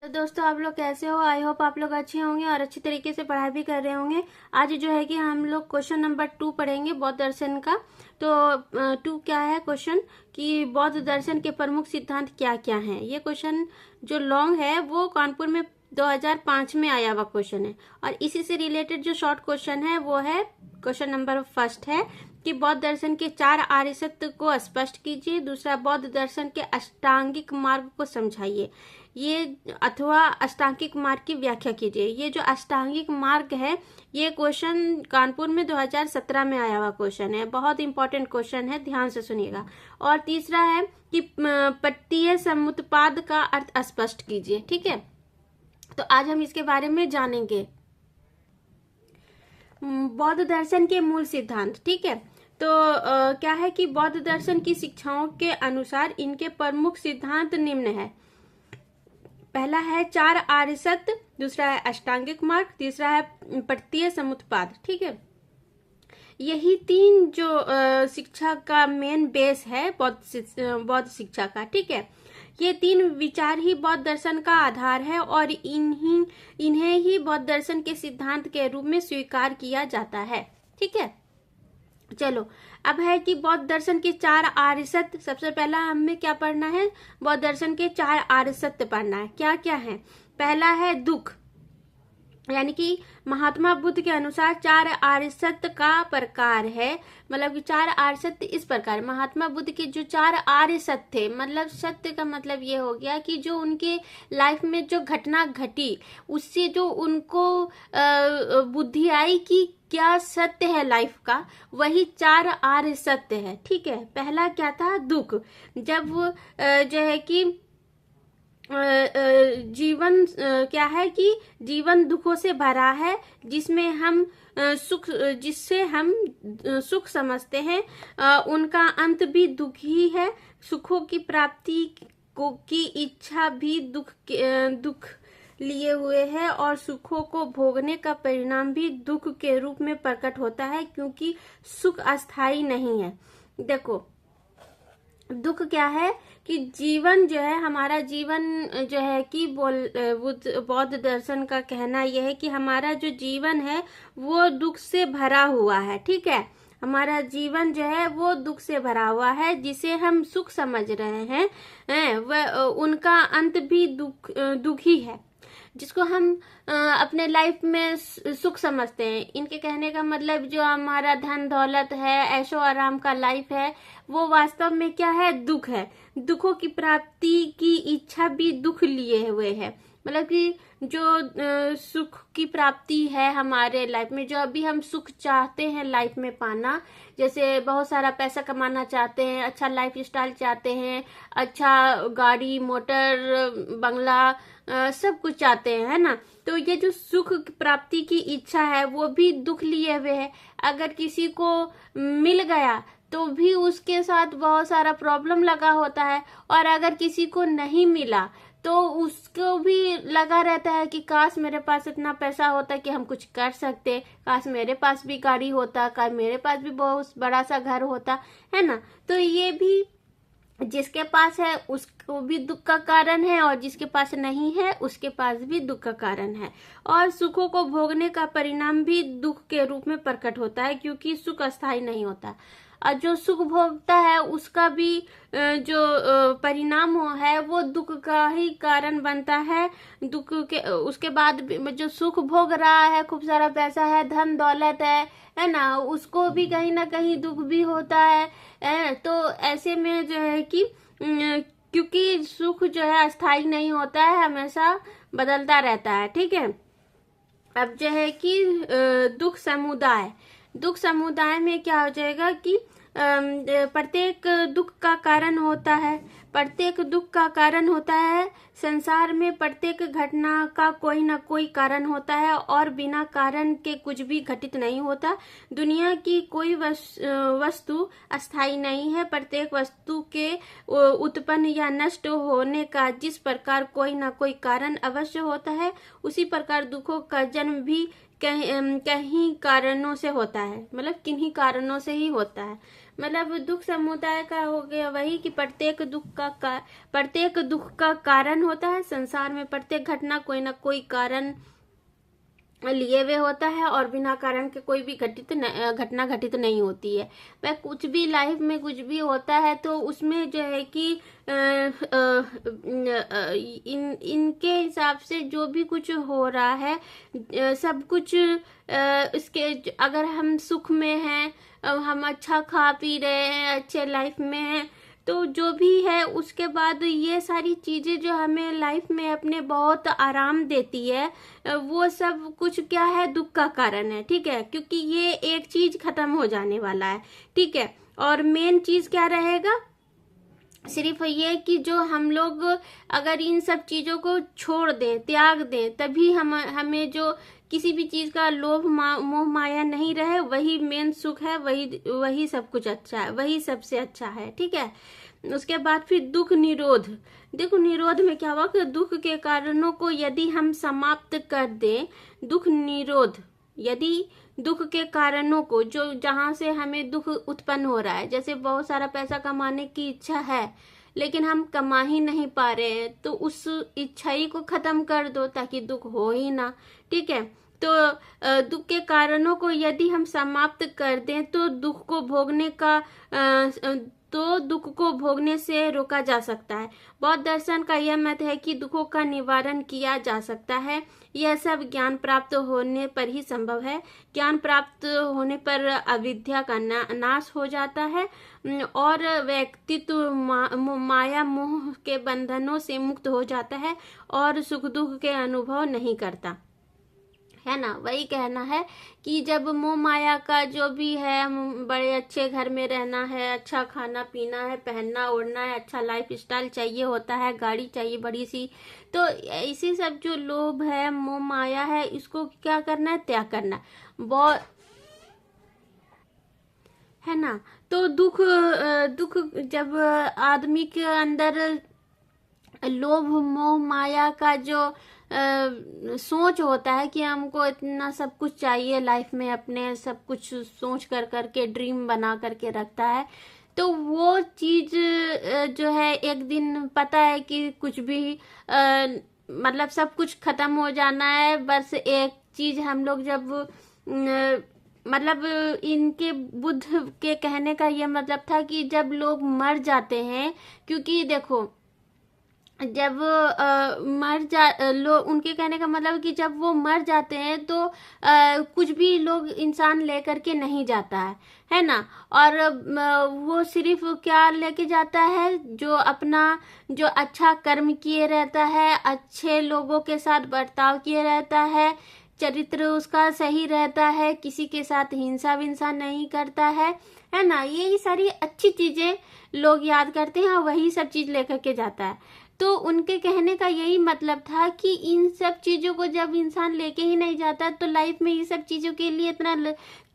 तो दोस्तों आप लोग कैसे हो। आई होप आप लोग अच्छे होंगे और अच्छी तरीके से पढ़ाई भी कर रहे होंगे। आज जो है कि हम लोग क्वेश्चन नंबर 2 पढ़ेंगे बौद्ध दर्शन का। तो 2 क्या है क्वेश्चन कि बौद्ध दर्शन के प्रमुख सिद्धांत क्या क्या हैं। ये क्वेश्चन जो लॉन्ग है वो कानपुर में 2005 में आया हुआ क्वेश्चन है। और इसी से रिलेटेड जो शॉर्ट क्वेश्चन है वो है क्वेश्चन नंबर फर्स्ट है कि बौद्ध दर्शन के 4 आर्य सत्य को स्पष्ट कीजिए। दूसरा, बौद्ध दर्शन के अष्टांगिक मार्ग को समझाइए ये अथवा अष्टांगिक मार्ग की व्याख्या कीजिए। ये जो अष्टांगिक मार्ग है ये क्वेश्चन कानपुर में 2017 में आया हुआ क्वेश्चन है। बहुत इंपॉर्टेंट क्वेश्चन है, ध्यान से सुनिएगा। और तीसरा है कि पट्टीय समुत्पाद का अर्थ स्पष्ट कीजिए। ठीक है, तो आज हम इसके बारे में जानेंगे। बौद्ध दर्शन के मूल सिद्धांत। ठीक है, तो क्या है कि बौद्ध दर्शन की शिक्षाओं के अनुसार इनके प्रमुख सिद्धांत निम्न है। पहला है 4 आर्य सत्य, दूसरा है अष्टांगिक मार्ग, तीसरा है पट्टीय समुत्पाद। ठीक है, यही 3 जो शिक्षा का मेन बेस है बौद्ध शिक्षा का। ठीक है, ये 3 विचार ही बौद्ध दर्शन का आधार है और इन्हें ही बौद्ध दर्शन के सिद्धांत के रूप में स्वीकार किया जाता है। ठीक है, चलो अब है कि बौद्ध दर्शन के 4 आर्य सत्य। सबसे पहला हमें क्या पढ़ना है, बौद्ध दर्शन के 4 आर्य सत्य पढ़ना है। क्या क्या है? पहला है दुख, यानी कि महात्मा बुद्ध के अनुसार 4 आर्य सत्य का प्रकार है। मतलब कि 4 आर्य सत्य इस प्रकार, महात्मा बुद्ध के जो 4 आर्य सत्य थे, मतलब सत्य का मतलब ये हो गया कि जो उनके लाइफ में जो घटना घटी उससे जो उनको बुद्धि आई कि क्या सत्य है लाइफ का, वही 4 आर्य सत्य है। ठीक है, पहला क्या था? दुख। जब जो है कि जीवन क्या है कि जीवन दुखों से भरा है, जिसमें हम जिससे हम सुख समझते हैं, उनका अंत भी दुख ही है। सुखों की प्राप्ति की इच्छा भी दुख लिए हुए है और सुखों को भोगने का परिणाम भी दुख के रूप में प्रकट होता है, क्योंकि सुख अस्थायी नहीं है। देखो, दुख क्या है कि जीवन जो है, हमारा जीवन जो है कि बौद्ध दर्शन का कहना यह है कि हमारा जो जीवन है वो दुख से भरा हुआ है। ठीक है, हमारा जीवन जो है वो दुख से भरा हुआ है, जिसे हम सुख समझ रहे हैं वह उनका अंत भी दुख ही है, जिसको हम अपने लाइफ में सुख समझते हैं। इनके कहने का मतलब जो हमारा धन दौलत है, ऐशो आराम का लाइफ है, वो वास्तव में क्या है? दुख है। दुखों की प्राप्ति की इच्छा भी दुख लिए हुए है। मतलब कि जो सुख की प्राप्ति है हमारे लाइफ में, जो अभी हम सुख चाहते हैं लाइफ में पाना, जैसे बहुत सारा पैसा कमाना चाहते हैं, अच्छा लाइफ स्टाइल चाहते हैं, अच्छा गाड़ी मोटर बंगला सब कुछ चाहते हैं, है ना। तो ये जो सुख प्राप्ति की इच्छा है वो भी दुख लिए हुए है। अगर किसी को मिल गया तो भी उसके साथ बहुत सारा प्रॉब्लम लगा होता है, और अगर किसी को नहीं मिला तो उसको भी लगा रहता है कि काश मेरे पास इतना पैसा होता कि हम कुछ कर सकते, काश मेरे पास भी गाड़ी होता, काश मेरे पास भी बहुत बड़ा सा घर होता, है ना। तो ये भी जिसके पास है उसको भी दुख का कारण है, और जिसके पास नहीं है उसके पास भी दुख का कारण है। और सुखों को भोगने का परिणाम भी दुख के रूप में प्रकट होता है, क्योंकि सुख अस्थायी नहीं होता। और जो सुख भोगता है उसका भी जो परिणाम है वो दुख का ही कारण बनता है। दुख के उसके बाद जो सुख भोग रहा है, खूब सारा पैसा है, धन दौलत है ना, उसको भी कहीं ना कहीं दुख भी होता है। तो ऐसे में जो है कि क्योंकि सुख जो है अस्थायी नहीं होता है, हमेशा बदलता रहता है। ठीक है, अब जो है कि दुख समुदाय में क्या हो जाएगा कि प्रत्येक दुख का कारण होता है, प्रत्येक दुख का कारण होता है। संसार में प्रत्येक घटना का कोई ना कोई कारण होता है, और बिना कारण के कुछ भी घटित नहीं होता। दुनिया की कोई वस्तु अस्थायी नहीं है। प्रत्येक वस्तु के उत्पन्न या नष्ट होने का जिस प्रकार कोई ना कोई कारण अवश्य होता है, उसी प्रकार दुखों का जन्म भी कहीं कारणों से होता है, मतलब किन्हीं कारणों से ही होता है। मतलब दुख समुदाय का हो गया वही कि प्रत्येक दुख का कारण होता है। संसार में प्रत्येक घटना कोई ना कोई कारण लिए हुए होता है और बिना कारण के कोई भी घटना घटित नहीं होती है। वह कुछ भी लाइफ में कुछ भी होता है तो उसमें जो है कि इनके हिसाब से जो भी कुछ हो रहा है सब कुछ इसके, अगर हम सुख में हैं, हम अच्छा खा पी रहे हैं, अच्छे लाइफ में हैं, तो जो भी है उसके बाद ये सारी चीजें जो हमें लाइफ में अपने बहुत आराम देती है वो सब कुछ क्या है, दुख का कारण है। ठीक है, क्योंकि ये एक चीज खत्म हो जाने वाला है। ठीक है, और मेन चीज क्या रहेगा, सिर्फ ये कि जो हम लोग अगर इन सब चीजों को छोड़ दें, त्याग दें, तभी हमें जो किसी भी चीज का लोभ मोह माया नहीं रहे, वही मेन सुख है, वही सब कुछ अच्छा है, वही सबसे अच्छा है। ठीक है, उसके बाद फिर दुख निरोध। देखो निरोध में क्या हुआ कि दुख के कारणों को यदि हम समाप्त कर दें, दुख निरोध, यदि दुख के कारणों को जो जहां से हमें दुख उत्पन्न हो रहा है, जैसे बहुत सारा पैसा कमाने की इच्छा है लेकिन हम कमा ही नहीं पा रहे हैं, तो उस इच्छा ही को खत्म कर दो ताकि दुख हो ही ना। ठीक है, तो दुख के कारणों को यदि हम समाप्त कर दें तो दुख को भोगने से रोका जा सकता है। बौद्ध दर्शन का यह मत है कि दुखों का निवारण किया जा सकता है। यह सब ज्ञान प्राप्त होने पर ही संभव है। ज्ञान प्राप्त होने पर अविद्या का नाश हो जाता है और व्यक्तित्व माया मोह के बंधनों से मुक्त हो जाता है और सुख दुख के अनुभव नहीं करता है ना। वही कहना है कि जब मोह माया का जो भी है, बड़े अच्छे घर में रहना है, अच्छा खाना पीना है, पहनना ओढ़ना है, अच्छा लाइफ स्टाइल चाहिए होता है, गाड़ी चाहिए बड़ी सी, तो इसी सब जो लोभ है, मोह माया है, इसको क्या करना है, त्याग करना बहुत है ना। तो दुख जब आदमी के अंदर लोभ मोह माया का जो सोच होता है कि हमको इतना सब कुछ चाहिए लाइफ में, अपने सब कुछ सोच कर करके ड्रीम बना करके रखता है, तो वो चीज जो है एक दिन पता है कि कुछ भी मतलब सब कुछ खत्म हो जाना है। बस एक चीज हम लोग जब मतलब इनके बुद्ध के कहने का ये मतलब था कि जब लोग मर जाते हैं, क्योंकि देखो जब उनके कहने का मतलब कि जब वो मर जाते हैं तो कुछ भी लोग इंसान लेकर के नहीं जाता है ना। और वो सिर्फ क्या लेके जाता है, जो अपना जो अच्छा कर्म किए रहता है, अच्छे लोगों के साथ बर्ताव किए रहता है, चरित्र उसका सही रहता है, किसी के साथ हिंसा विंसा नहीं करता है ना। ये सारी अच्छी चीजें लोग याद करते हैं और वही सब चीज लेकर के जाता है। तो उनके कहने का यही मतलब था कि इन सब चीजों को जब इंसान लेके ही नहीं जाता तो लाइफ में ये सब चीजों के लिए इतना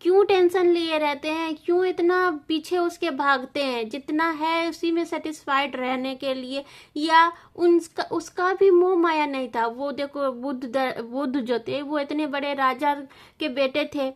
क्यों टेंशन लिए रहते हैं, क्यों इतना पीछे उसके भागते हैं, जितना है उसी में सेटिस्फाइड रहने के लिए। या उसका भी मोह माया नहीं था। वो देखो बुद्ध जो थे वो इतने बड़े राजा के बेटे थे,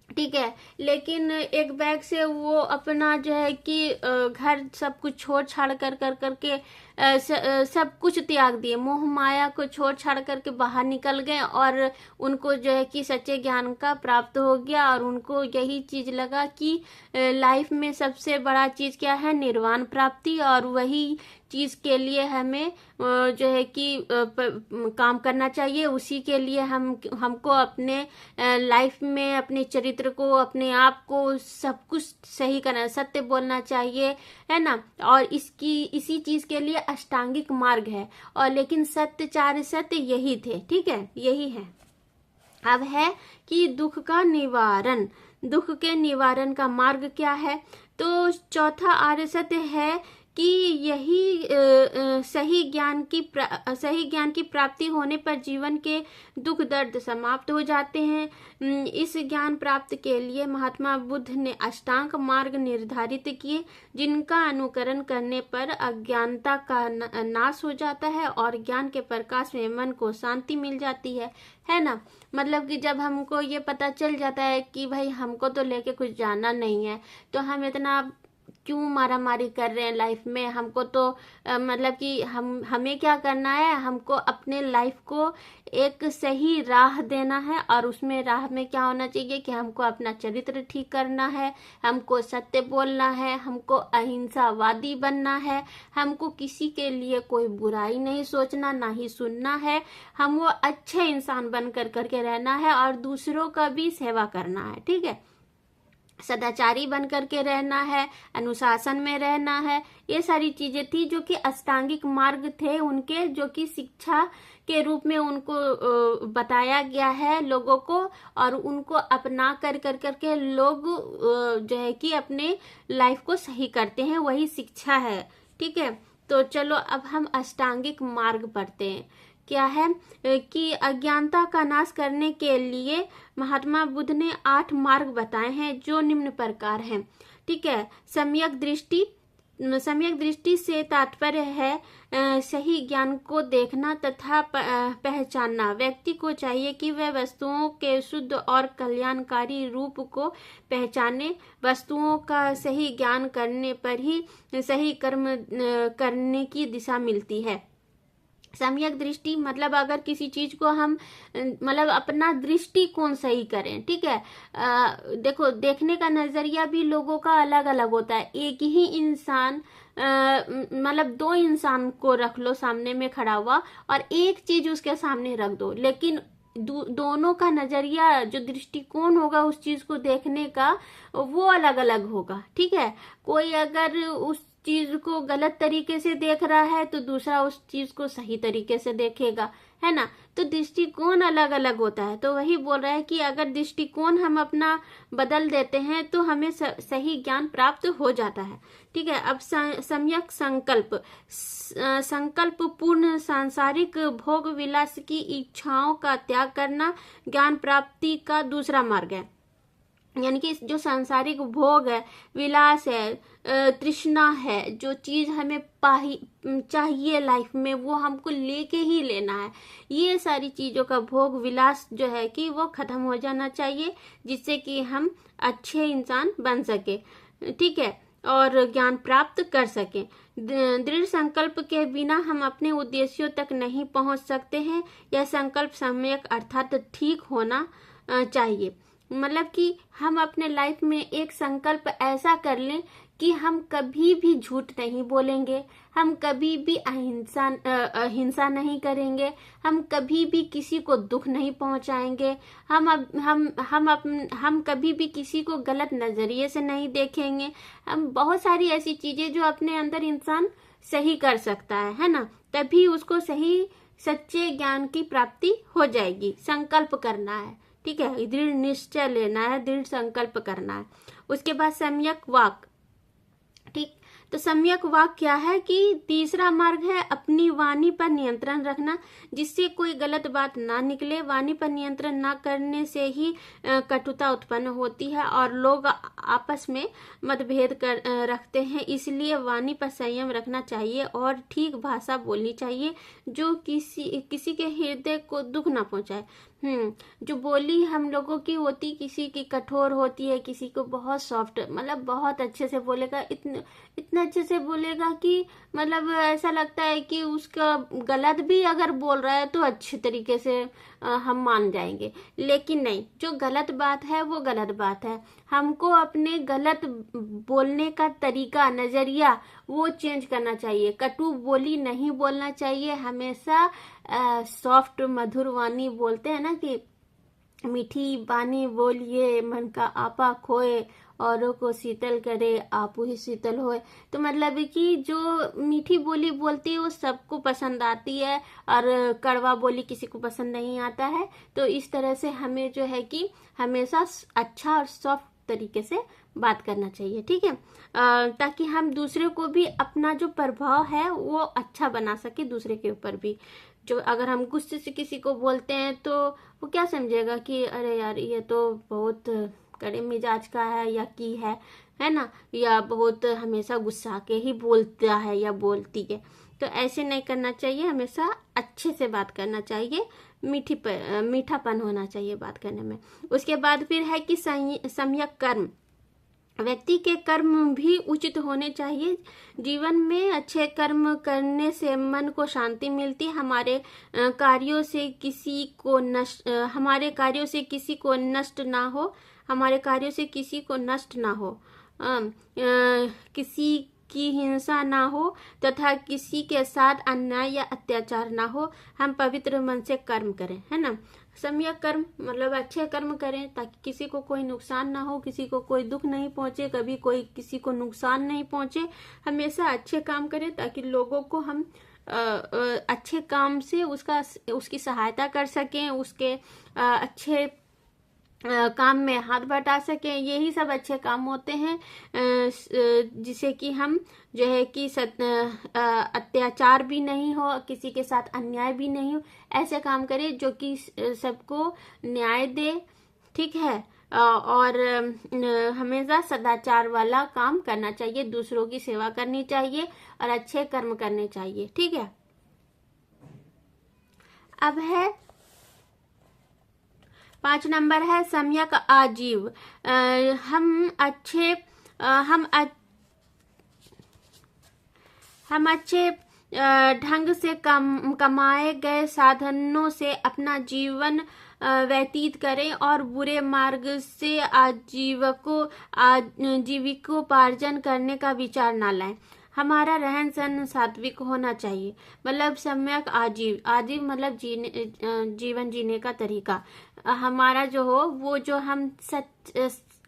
ठीक है, लेकिन एक बैग से वो अपना जो है कि घर सब कुछ छोड़ छाड़ करके सब कुछ त्याग दिए, मोह माया को छोड़ छाड़ करके बाहर निकल गए और उनको जो है कि सच्चे ज्ञान का प्राप्त हो गया। और उनको यही चीज लगा कि लाइफ में सबसे बड़ा चीज क्या है, निर्वाण प्राप्ति, और वही चीज के लिए हमें जो है कि काम करना चाहिए। उसी के लिए हमको अपने लाइफ में अपने चरित्र को, अपने आप को सब कुछ सही करना, सत्य बोलना चाहिए, है ना। और इसी चीज के लिए अष्टांगिक मार्ग है। और लेकिन चार सत्य यही थे, ठीक है, यही है। अब है कि दुख का निवारण, दुख के निवारण का मार्ग क्या है। तो चौथा आर्य सत्य है कि यही सही ज्ञान की प्राप्ति होने पर जीवन के दुख दर्द समाप्त हो जाते हैं। इस ज्ञान प्राप्त के लिए महात्मा बुद्ध ने अष्टांग मार्ग निर्धारित किए, जिनका अनुकरण करने पर अज्ञानता का नाश हो जाता है और ज्ञान के प्रकाश में मन को शांति मिल जाती है ना। मतलब कि जब हमको ये पता चल जाता है कि भाई हमको तो लेके कुछ जाना नहीं है, तो हम इतना क्यों मारा मारी कर रहे हैं लाइफ में। हमको तो मतलब कि हमें क्या करना है, हमको अपने लाइफ को एक सही राह देना है, और उसमें राह में क्या होना चाहिए कि हमको अपना चरित्र ठीक करना है, हमको सत्य बोलना है, हमको अहिंसावादी बनना है, हमको किसी के लिए कोई बुराई नहीं सोचना, ना ही सुनना है, हम वो अच्छे इंसान बन करके रहना है और दूसरों का भी सेवा करना है। ठीक है, सदाचारी बन करके रहना है, अनुशासन में रहना है। ये सारी चीजें थी जो कि अष्टांगिक मार्ग थे उनके, जो कि शिक्षा के रूप में उनको बताया गया है लोगों को, और उनको अपना करके लोग जो है कि अपने लाइफ को सही करते हैं, वही शिक्षा है। ठीक है, तो चलो अब हम अष्टांगिक मार्ग पढ़ते हैं। क्या है कि अज्ञानता का नाश करने के लिए महात्मा बुद्ध ने 8 मार्ग बताए हैं, जो निम्न प्रकार हैं। ठीक है, सम्यक दृष्टि से तात्पर्य है सही ज्ञान को देखना तथा पहचानना। व्यक्ति को चाहिए कि वह वस्तुओं के शुद्ध और कल्याणकारी रूप को पहचाने। वस्तुओं का सही ज्ञान करने पर ही सही कर्म करने की दिशा मिलती है। सम्यक दृष्टि मतलब अगर किसी चीज को हम मतलब अपना दृष्टिकोण सही करें। ठीक है, देखो देखने का नजरिया भी लोगों का अलग अलग होता है। एक ही इंसान मतलब 2 इंसान को रख लो सामने में खड़ा हुआ और एक चीज उसके सामने रख दो, लेकिन दोनों का नजरिया जो दृष्टिकोण होगा उस चीज को देखने का वो अलग अलग होगा। ठीक है, कोई अगर उस चीज को गलत तरीके से देख रहा है तो दूसरा उस चीज को सही तरीके से देखेगा, है ना। तो दृष्टिकोण अलग अलग होता है। तो वही बोल रहा है कि अगर दृष्टिकोण हम अपना बदल देते हैं तो हमें सही ज्ञान प्राप्त हो जाता है। ठीक है, अब सम्यक संकल्प पूर्ण सांसारिक भोग विलास की इच्छाओं का त्याग करना ज्ञान प्राप्ति का दूसरा मार्ग है। यानी कि जो सांसारिक भोग है, विलास है, तृष्णा है, जो चीज हमें चाहिए लाइफ में वो हमको लेके ही लेना है, ये सारी चीजों का भोग विलास जो है कि वो खत्म हो जाना चाहिए, जिससे कि हम अच्छे इंसान बन सके। ठीक है, और ज्ञान प्राप्त कर सकें। दृढ़ संकल्प के बिना हम अपने उद्देश्यों तक नहीं पहुंच सकते हैं। यह संकल्प सम्यक अर्थात ठीक होना चाहिए। मतलब कि हम अपने लाइफ में एक संकल्प ऐसा कर लें कि हम कभी भी झूठ नहीं बोलेंगे, हम कभी भी अहिंसा नहीं करेंगे, हम कभी भी किसी को दुख नहीं पहुंचाएंगे, हम कभी भी किसी को गलत नजरिए से नहीं देखेंगे। हम बहुत सारी ऐसी चीजें जो अपने अंदर इंसान सही कर सकता है ना, तभी उसको सही सच्चे ज्ञान की प्राप्ति हो जाएगी। संकल्प करना है। ठीक है, दृढ़ निश्चय लेना है, दृढ़ संकल्प करना है। उसके बाद सम्यक वाक। ठीक, तो सम्यक वाक क्या है कि तीसरा मार्ग है अपनी वाणी पर नियंत्रण रखना, जिससे कोई गलत बात ना निकले। वाणी पर नियंत्रण ना करने से ही कटुता उत्पन्न होती है और लोग आपस में मतभेद रखते हैं। इसलिए वाणी पर संयम रखना चाहिए और ठीक भाषा बोलनी चाहिए जो किसी के हृदय को दुख ना पहुंचाए। जो बोली हम लोगों की होती, किसी की कठोर होती है, किसी को बहुत सॉफ्ट, मतलब बहुत अच्छे से बोलेगा, इतना अच्छे से बोलेगा कि मतलब ऐसा लगता है कि उसका गलत भी अगर बोल रहा है तो अच्छे तरीके से हम मान जाएंगे। लेकिन नहीं, जो गलत बात है वो गलत बात है। हमको अपने गलत बोलने का तरीका, नजरिया वो चेंज करना चाहिए। कटु बोली नहीं बोलना चाहिए, हमेशा सॉफ्ट मधुर वाणी बोलते हैं ना कि मीठी बानी बोलिए, मन का आपा खोए, औरों को शीतल करे, आपू ही शीतल होए। तो मतलब कि जो मीठी बोली बोलती है वो सबको पसंद आती है और कड़वा बोली किसी को पसंद नहीं आता है। तो इस तरह से हमें जो है कि हमेशा अच्छा और सॉफ्ट तरीके से बात करना चाहिए, ठीक है। ताकि हम दूसरे को भी अपना जो प्रभाव है वो अच्छा बना सके दूसरे के ऊपर भी। जो अगर हम गुस्से से किसी को बोलते हैं तो वो क्या समझेगा कि अरे यार ये तो बहुत कड़े मिजाज का है या की है ना, या बहुत हमेशा गुस्सा के ही बोलता है या बोलती है। तो ऐसे नहीं करना चाहिए, हमेशा अच्छे से बात करना चाहिए, मीठापन होना चाहिए बात करने में। उसके बाद फिर है कि सम्यक कर्म, व्यक्ति के कर्म भी उचित होने चाहिए। जीवन में अच्छे कर्म करने से मन को शांति मिलती, हमारे कार्यों से किसी को नष्ट ना हो, हमारे कार्यों से किसी को नष्ट ना हो, किसी की हिंसा ना हो तथा किसी के साथ अन्याय या अत्याचार ना हो। हम पवित्र मन से कर्म करें, है ना। सम्यक कर्म मतलब अच्छे कर्म करें ताकि किसी को कोई नुकसान ना हो, किसी को कोई दुख नहीं पहुंचे, कभी कोई किसी को नुकसान नहीं पहुंचे। हमेशा अच्छे काम करें ताकि लोगों को हम अच्छे काम से उसकी सहायता कर सकें, उसके अच्छे काम में हाथ बटा सके। यही सब अच्छे काम होते हैं जिसे कि हम जो है कि अत्याचार भी नहीं हो, किसी के साथ अन्याय भी नहीं हो, ऐसे काम करें जो कि सबको न्याय दे, ठीक है। और हमेशा सदाचार वाला काम करना चाहिए, दूसरों की सेवा करनी चाहिए और अच्छे कर्म करने चाहिए, ठीक है। अब है 5 नंबर है सम्यक आजीव। हम अच्छे ढंग से कमाए गए साधनों से अपना जीवन व्यतीत करें और बुरे मार्ग से आजीविकोपार्जन करने का विचार न लाएं। हमारा रहन सहन सात्विक होना चाहिए, मतलब सम्यक आजीव मतलब जीवन जीने का तरीका। हमारा जो हो वो जो हम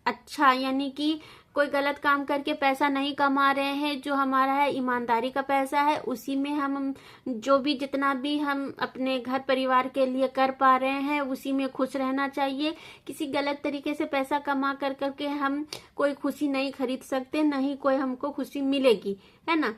अच्छा यानी कि कोई गलत काम करके पैसा नहीं कमा रहे हैं, जो हमारा है ईमानदारी का पैसा है, उसी में हम जो भी जितना भी हम अपने घर परिवार के लिए कर पा रहे हैं उसी में खुश रहना चाहिए। किसी गलत तरीके से पैसा कमा कर करके हम कोई खुशी नहीं खरीद सकते, नहीं कोई हमको खुशी मिलेगी, है ना।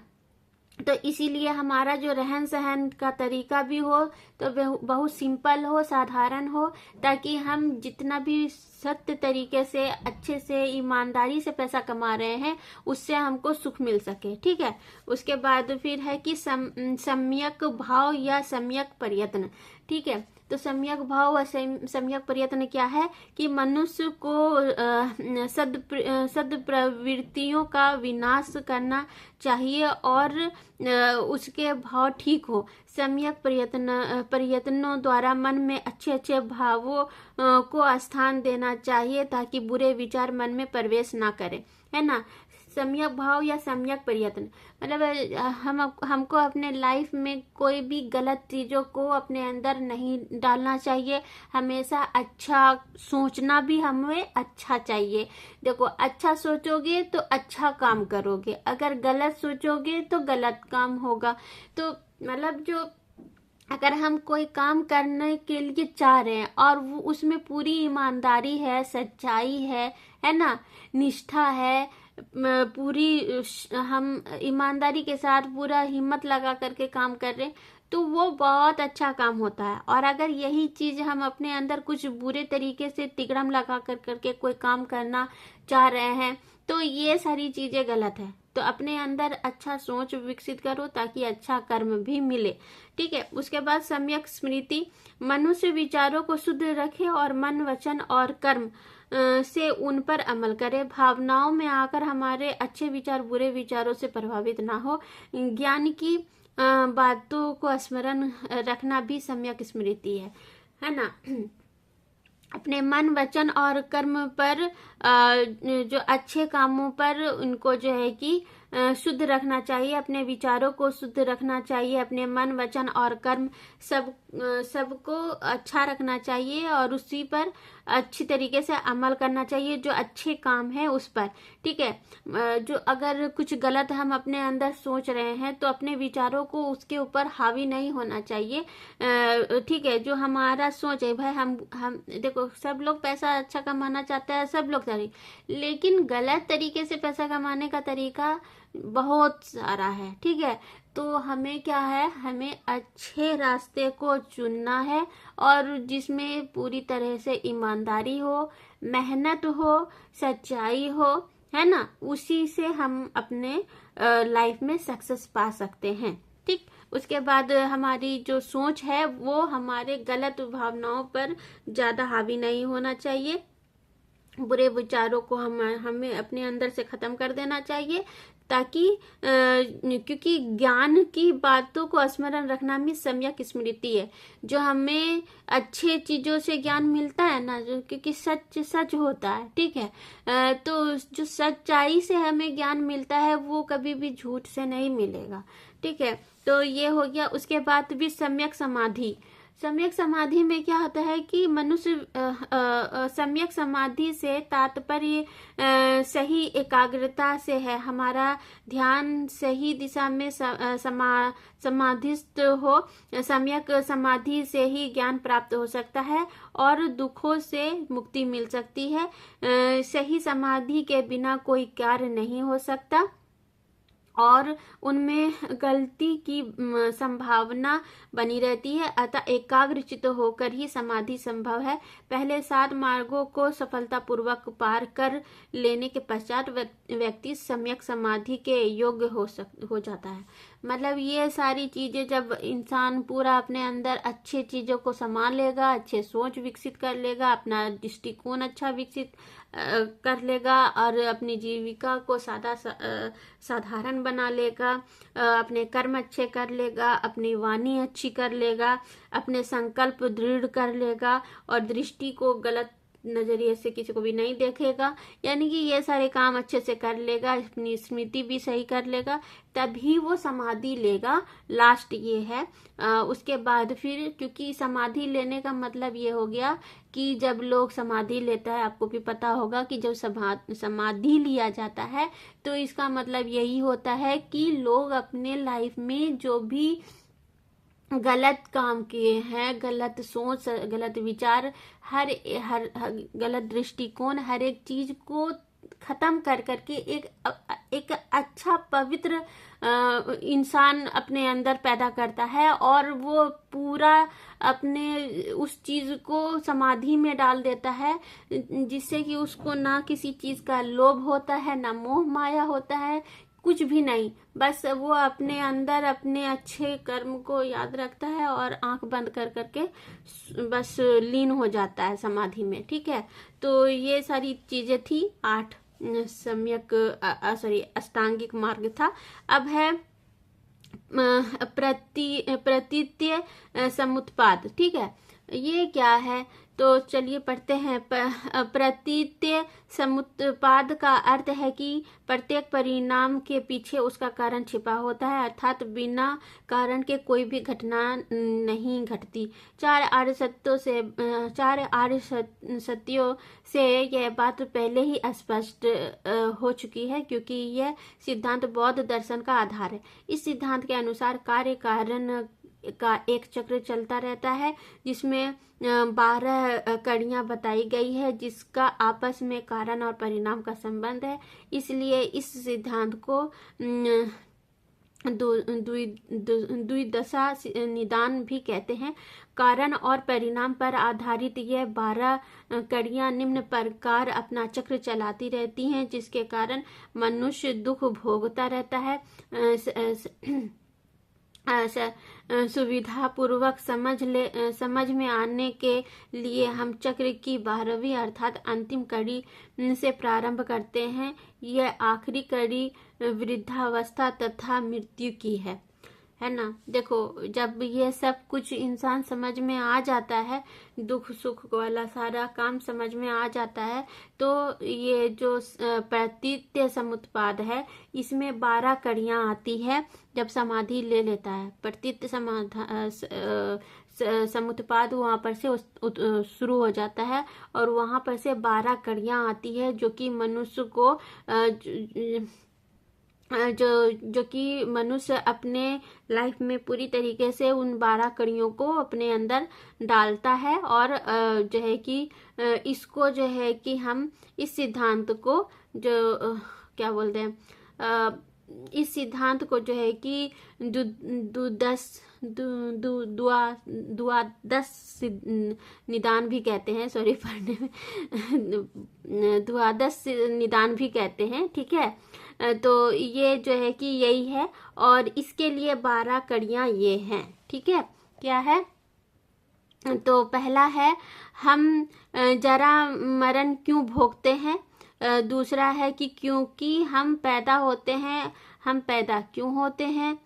तो इसीलिए हमारा जो रहन सहन का तरीका भी हो तो बहुत सिंपल हो, साधारण हो, ताकि हम जितना भी सत्य तरीके से अच्छे से ईमानदारी से पैसा कमा रहे हैं उससे हमको सुख मिल सके, ठीक है। उसके बाद फिर है कि सम्यक भाव या सम्यक प्रयत्न, ठीक है। तो सम्यक भाव और सम्यक प्रयत्न क्या है कि मनुष्य को सद प्रवृत्तियों का विनाश करना चाहिए और उसके भाव ठीक हो। सम्यक प्रयत्नों द्वारा मन में अच्छे अच्छे भावों को स्थान देना चाहिए ताकि बुरे विचार मन में प्रवेश ना करें, है ना। सम्यक भाव या सम्यक प्रयत्न मतलब हमको अपने लाइफ में कोई भी गलत चीजों को अपने अंदर नहीं डालना चाहिए। हमेशा अच्छा सोचना भी हमें अच्छा चाहिए। देखो, अच्छा सोचोगे तो अच्छा काम करोगे, अगर गलत सोचोगे तो गलत काम होगा। तो मतलब जो अगर हम कोई काम करने के लिए चाह रहे हैं और वो उसमें पूरी ईमानदारी है, सच्चाई है ना, निष्ठा है, पूरी हम ईमानदारी के साथ पूरा हिम्मत लगा करके काम कर रहे हैं तो वो बहुत अच्छा काम होता है। और अगर यही चीज हम अपने अंदर कुछ बुरे तरीके से तिकड़म लगा कर करके कोई काम करना चाह रहे हैं तो ये सारी चीजें गलत है। तो अपने अंदर अच्छा सोच विकसित करो ताकि अच्छा कर्म भी मिले, ठीक है। उसके बाद सम्यक स्मृति, मनुष्य विचारों को शुद्ध रखे और मन, वचन और कर्म से उन पर अमल करे। भावनाओं में आकर हमारे अच्छे विचार बुरे विचारों से प्रभावित ना हो। ज्ञान की बातों को स्मरण रखना भी सम्यक स्मृति है ना। अपने मन, वचन और कर्म पर जो अच्छे कामों पर उनको जो है कि शुद्ध रखना चाहिए, अपने विचारों को शुद्ध रखना चाहिए, अपने मन वचन और कर्म सबको अच्छा रखना चाहिए और उसी पर अच्छी तरीके से अमल करना चाहिए, जो अच्छे काम है उस पर। ठीक है, जो अगर कुछ गलत हम अपने अंदर सोच रहे हैं तो अपने विचारों को उसके ऊपर हावी नहीं होना चाहिए। ठीक है, जो हमारा सोच है भाई, हम देखो, सब लोग पैसा अच्छा कमाना चाहते हैं, सब लोग लेकिन गलत तरीके से पैसा कमाने का तरीका बहुत सारा है। ठीक है, तो हमें क्या है, हमें अच्छे रास्ते को चुनना है और जिसमें पूरी तरह से ईमानदारी हो, मेहनत हो, सच्चाई हो, है ना, उसी से हम अपने लाइफ में सक्सेस पा सकते हैं। ठीक, उसके बाद हमारी जो सोच है वो हमारे गलत भावनाओं पर ज्यादा हावी नहीं होना चाहिए। बुरे विचारों को हमें अपने अंदर से खत्म कर देना चाहिए, ताकि क्योंकि ज्ञान की बातों को स्मरण रखना भी सम्यक स्मृति है। जो हमें अच्छे चीजों से ज्ञान मिलता है ना, जो क्योंकि सच सच होता है। ठीक है, तो जो सच्चाई से हमें ज्ञान मिलता है वो कभी भी झूठ से नहीं मिलेगा। ठीक है, तो ये हो गया। उसके बाद भी सम्यक समाधि। सम्यक समाधि में क्या होता है कि मनुष्य सम्यक समाधि से तात्पर्य सही एकाग्रता से है, हमारा ध्यान सही दिशा में समाधिस्थ हो। सम्यक समाधि से ही ज्ञान प्राप्त हो सकता है और दुखों से मुक्ति मिल सकती है। सही समाधि के बिना कोई कार्य नहीं हो सकता और उनमें गलती की संभावना बनी रहती है। अतः एकाग्रचित्त होकर ही समाधि संभव है। पहले 7 मार्गों को सफलतापूर्वक पार कर लेने के पश्चात व्यक्ति सम्यक समाधि के योग्य हो जाता है। मतलब ये सारी चीजें जब इंसान पूरा अपने अंदर अच्छे चीजों को संभाल लेगा, अच्छे सोच विकसित कर लेगा, अपना दृष्टिकोण अच्छा विकसित कर लेगा और अपनी जीविका को साधारण बना लेगा, अपने कर्म अच्छे कर लेगा, अपनी वाणी अच्छी कर लेगा, अपने संकल्प दृढ़ कर लेगा और दृष्टि को गलत नजरिए से किसी को भी नहीं देखेगा। यानी कि ये सारे काम अच्छे से कर लेगा, अपनी स्मृति भी सही कर लेगा, तभी वो समाधि लेगा। लास्ट ये है। उसके बाद फिर, क्योंकि समाधि लेने का मतलब ये हो गया कि जब लोग समाधि लेता है, आपको भी पता होगा कि जब समाधि लिया जाता है तो इसका मतलब यही होता है कि लोग अपने लाइफ में जो भी गलत काम किए हैं, गलत सोच, गलत विचार, हर गलत दृष्टिकोण, हर एक चीज को खत्म कर करके एक अच्छा पवित्र इंसान अपने अंदर पैदा करता है और वो पूरा अपने उस चीज को समाधि में डाल देता है, जिससे कि उसको ना किसी चीज का लोभ होता है, ना मोह माया होता है, कुछ भी नहीं। बस वो अपने अंदर अपने अच्छे कर्म को याद रखता है और आंख बंद कर करके बस लीन हो जाता है समाधि में। ठीक है, तो ये सारी चीजें थी। 8 सम्यक अष्टांगिक मार्ग था। अब है प्रतीत्य समुत्पाद। ठीक है, ये क्या है, तो चलिए पढ़ते हैं। प्रतीत्य समुत्पाद का अर्थ है कि प्रत्येक परिणाम के पीछे उसका कारण छिपा होता है, अर्थात बिना कारण के कोई भी घटना नहीं घटती। 4 आर्य सत्यों से यह बात पहले ही स्पष्ट हो चुकी है, क्योंकि यह सिद्धांत बौद्ध दर्शन का आधार है। इस सिद्धांत के अनुसार कार्य कारण का एक चक्र चलता रहता है, जिसमें 12 कड़ियां बताई गई है, जिसका आपस में कारण और परिणाम का संबंध है। इसलिए इस सिद्धांत को द्विदशा निदान भी कहते हैं। कारण और परिणाम पर आधारित यह 12 कड़ियां निम्न प्रकार अपना चक्र चलाती रहती हैं, जिसके कारण मनुष्य दुख भोगता रहता है। सुविधा पूर्वक समझ में आने के लिए हम चक्र की 12वीं अर्थात अंतिम कड़ी से प्रारंभ करते हैं। यह आखिरी कड़ी वृद्धावस्था तथा मृत्यु की है है ना। देखो, जब ये सब कुछ इंसान समझ में आ जाता है, दुख सुख वाला सारा काम समझ में आ जाता है, तो ये जो प्रतीत्य समुत्पाद है, इसमें 12 कड़ियां आती है जब समाधि ले लेता है। प्रतीत्य समुत्पाद वहां पर से शुरू हो जाता है, और वहां पर से 12 कड़ियां आती है जो कि मनुष्य को जो कि मनुष्य अपने लाइफ में पूरी तरीके से उन 12 कड़ियों को अपने अंदर डालता है, और जो है कि इसको जो है कि हम इस सिद्धांत को जो क्या बोलते हैं, इस सिद्धांत को जो है कि द्वादश निदान भी कहते हैं, सॉरी पढ़ने में द्वादश निदान भी कहते हैं, ठीक है। तो ये जो है कि यही है, और इसके लिए 12 कड़ियां ये हैं, ठीक है। क्या है? तो पहला है, हम जरा मरण क्यों भोगते हैं। दूसरा है कि क्योंकि हम पैदा होते हैं, हम पैदा क्यों होते हैं।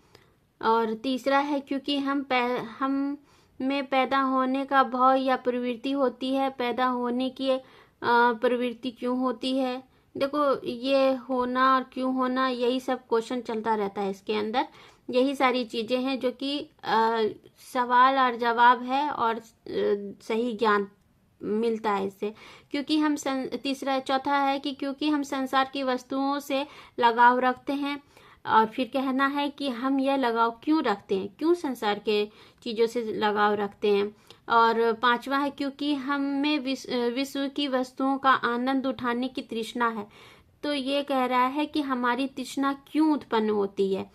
और तीसरा है क्योंकि हम में पैदा होने का भाव या प्रवृत्ति होती है, पैदा होने की प्रवृत्ति क्यों होती है। देखो, ये होना और क्यों होना, यही सब क्वेश्चन चलता रहता है इसके अंदर। यही सारी चीजें हैं जो कि सवाल और जवाब है, और सही ज्ञान मिलता है इससे। क्योंकि हम चौथा है कि क्योंकि हम संसार की वस्तुओं से लगाव रखते हैं, और फिर कहना है कि हम यह लगाव क्यों रखते हैं, क्यों संसार के चीजों से लगाव रखते हैं। और पांचवा है क्योंकि हमें विश्व की वस्तुओं का आनंद उठाने की तृष्णा है। तो ये कह रहा है कि हमारी तृष्णा क्यों उत्पन्न होती है।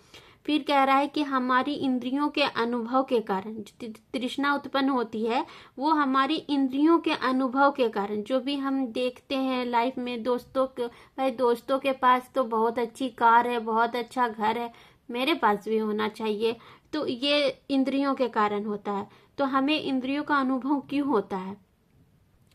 फिर कह रहा है कि हमारी इंद्रियों के अनुभव के कारण तृष्णा उत्पन्न होती है, वो हमारी इंद्रियों के अनुभव के कारण, जो भी हम देखते हैं लाइफ में, दोस्तों के पास तो बहुत अच्छी कार है, बहुत अच्छा घर है, मेरे पास भी होना चाहिए। तो ये इंद्रियों के कारण होता है। तो हमें इंद्रियों का अनुभव क्यों होता है,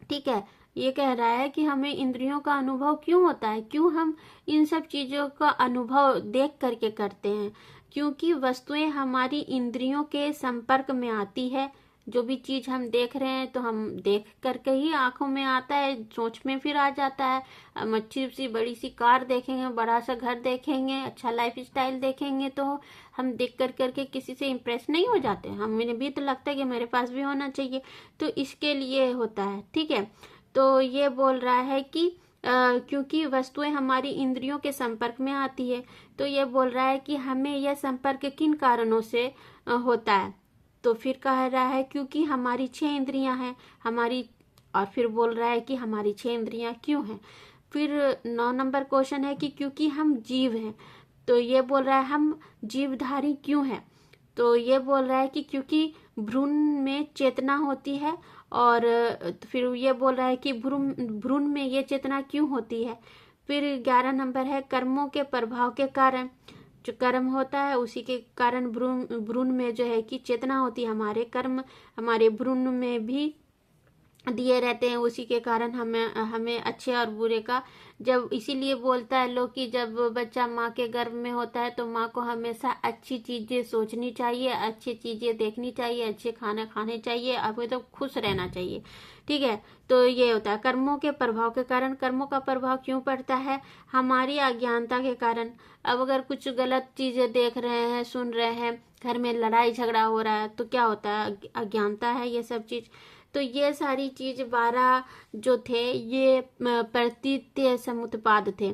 ठीक है। ये कह रहा है कि हमें इंद्रियों का अनुभव क्यों होता है, क्यों हम इन सब चीजों का अनुभव देख करके करते हैं। क्योंकि वस्तुएं हमारी इंद्रियों के संपर्क में आती है। जो भी चीज हम देख रहे हैं तो हम देख करके ही आंखों में आता है, सोच में फिर आ जाता है। हम अच्छी सी बड़ी सी कार देखेंगे, बड़ा सा घर देखेंगे, अच्छा लाइफ स्टाइल देखेंगे, तो हम देख कर करके किसी से इम्प्रेस नहीं हो जाते। हमें भी तो लगता है कि मेरे पास भी होना चाहिए, तो इसके लिए होता है, ठीक है। तो ये बोल रहा है कि क्योंकि वस्तुएं हमारी इंद्रियों के संपर्क में आती है, तो ये बोल रहा है कि हमें यह संपर्क किन कारणों से होता है। तो फिर कह रहा है क्योंकि हमारी 6 इंद्रियां हैं हमारी, और फिर बोल रहा है कि हमारी 6 इंद्रियां क्यों हैं। फिर 9 नंबर क्वेश्चन है कि क्योंकि हम जीव हैं। तो ये बोल रहा है हम जीवधारी क्यों हैं। तो ये बोल रहा है कि क्योंकि भ्रूण में चेतना होती है, और फिर ये बोल रहा है कि भ्रूण में ये चेतना क्यों होती है। फिर 11 नंबर है कर्मों के प्रभाव के कारण, जो कर्म होता है उसी के कारण भ्रूण में जो है कि चेतना होती है। हमारे कर्म हमारे भ्रूण में भी दिए रहते हैं, उसी के कारण हमें अच्छे और बुरे का, जब इसीलिए बोलता है लोग कि जब बच्चा माँ के गर्भ में होता है तो माँ को हमेशा अच्छी चीजें सोचनी चाहिए, अच्छी चीजें देखनी चाहिए, अच्छे खाना खाने चाहिए, अभी तो खुश रहना चाहिए, ठीक है। तो ये होता है कर्मों के प्रभाव के कारण। कर्मों का प्रभाव क्यों पड़ता है, हमारी अज्ञानता के कारण। अब अगर कुछ गलत चीजें देख रहे हैं, सुन रहे हैं, घर में लड़ाई झगड़ा हो रहा है, तो क्या होता है, अज्ञानता है ये सब चीज। तो ये सारी चीज 12 जो थे ये प्रतीत्य समुत्पाद थे।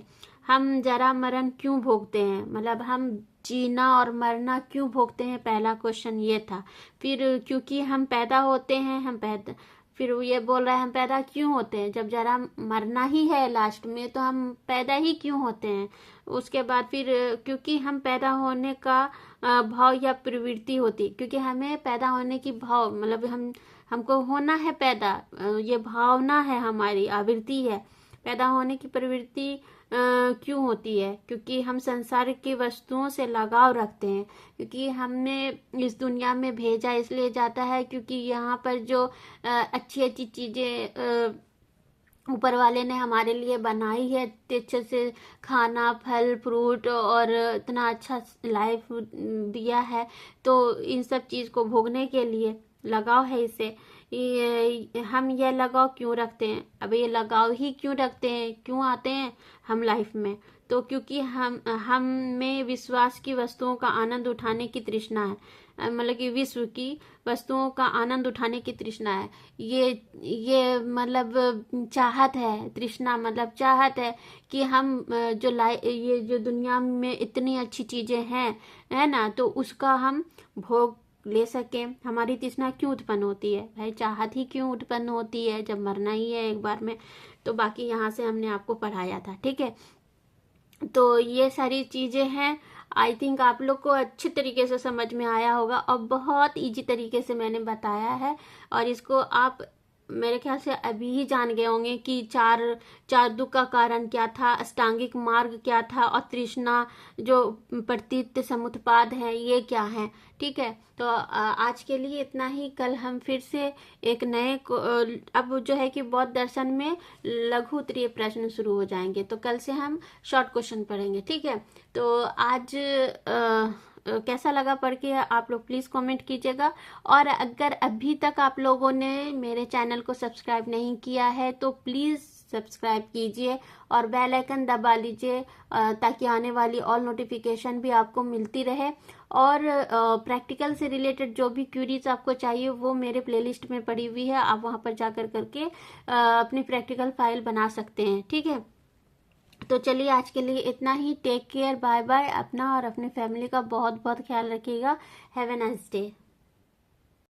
हम जरा मरण क्यों भोगते हैं, मतलब हम जीना और मरना क्यों भोगते हैं, पहला क्वेश्चन ये था। फिर क्योंकि हम पैदा होते हैं, फिर ये बोल रहा है हम पैदा क्यों होते हैं, जब जरा मरना ही है लास्ट में तो हम पैदा ही क्यों होते हैं। उसके बाद फिर क्योंकि हम पैदा होने का भाव या प्रवृत्ति होती, क्योंकि हमें पैदा होने की भाव, मतलब हमको होना है पैदा, ये भावना है, हमारी आवृत्ति है। पैदा होने की प्रवृत्ति क्यों होती है, क्योंकि हम संसार की वस्तुओं से लगाव रखते हैं। क्योंकि हमने इस दुनिया में भेजा इसलिए जाता है क्योंकि यहाँ पर जो अच्छी अच्छी चीजें ऊपर वाले ने हमारे लिए बनाई है इतने अच्छे से खाना, फल फ्रूट, और इतना अच्छा लाइफ दिया है, तो इन सब चीज़ को भोगने के लिए लगाव है इसे। हम ये लगाव क्यों रखते हैं? अब ये लगाव ही क्यों रखते हैं, क्यों आते हैं हम लाइफ में? तो क्योंकि हम में विश्वास की वस्तुओं का आनंद उठाने की तृष्णा है, मतलब कि विश्व की वस्तुओं का आनंद उठाने की तृष्णा है। ये मतलब चाहत है, तृष्णा मतलब चाहत है कि हम ये जो दुनिया में इतनी अच्छी चीजें हैं, है ना, तो उसका हम भोग ले सके। हमारी तृष्णा क्यों उत्पन्न होती है भाई? चाहत ही क्यों उत्पन्न होती है जब मरना ही है एक बार में? तो बाकी यहाँ से हमने आपको पढ़ाया था, ठीक है। तो ये सारी चीजें हैं, आई थिंक आप लोग को अच्छे तरीके से समझ में आया होगा, और बहुत इजी तरीके से मैंने बताया है। और इसको आप मेरे ख्याल से अभी ही जान गए होंगे कि चार दुख का कारण क्या था, अष्टांगिक मार्ग क्या था, और तृष्णा जो प्रतीत समुत्पाद है ये क्या है, ठीक है। तो आज के लिए इतना ही। कल हम फिर से एक नए अब जो है कि बौद्ध दर्शन में लघु उत्तरीय प्रश्न शुरू हो जाएंगे, तो कल से हम शॉर्ट क्वेश्चन पढ़ेंगे, ठीक है। तो आज कैसा लगा पढ़ के आप लोग प्लीज़ कमेंट कीजिएगा। और अगर अभी तक आप लोगों ने मेरे चैनल को सब्सक्राइब नहीं किया है तो प्लीज़ सब्सक्राइब कीजिए और बेल आइकन दबा लीजिए, ताकि आने वाली ऑल नोटिफिकेशन भी आपको मिलती रहे। और प्रैक्टिकल से रिलेटेड जो भी क्यूरीज आपको चाहिए वो मेरे प्लेलिस्ट में पड़ी हुई है, आप वहाँ पर जाकर करके अपनी प्रैक्टिकल फाइल बना सकते हैं, ठीक है। तो चलिए आज के लिए इतना ही। Take care, bye bye. अपना और अपने फैमिली का बहुत बहुत ख्याल रखिएगा। Have a nice day.